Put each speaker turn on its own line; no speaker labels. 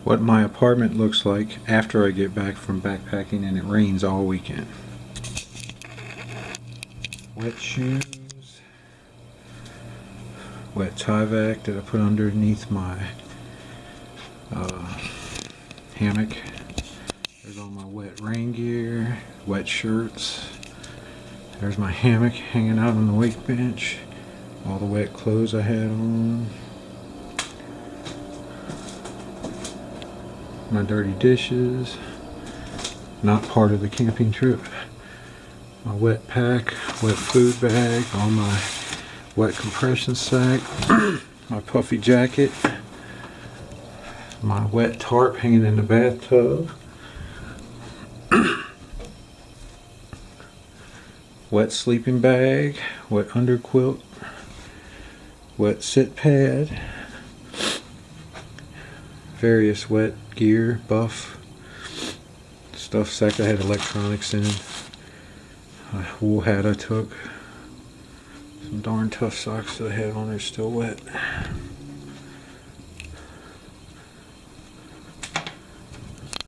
what my apartment looks like after I get back from backpacking and it rains all weekend. Wet shoes, wet Tyvek that I put underneath my hammock. There's all my wet rain gear, wet shirts. There's my hammock hanging out on the wake bench. All the wet clothes I had on. My dirty dishes. Not part of the camping trip. My wet pack, wet food bag, all my wet compression sack, my puffy jacket, my wet tarp hanging in the bathtub, wet sleeping bag, wet underquilt, wet sit pad, various wet gear, buff, stuff sack. I had electronics in, a wool hat I took, some darn tough socks that I had on there still wet.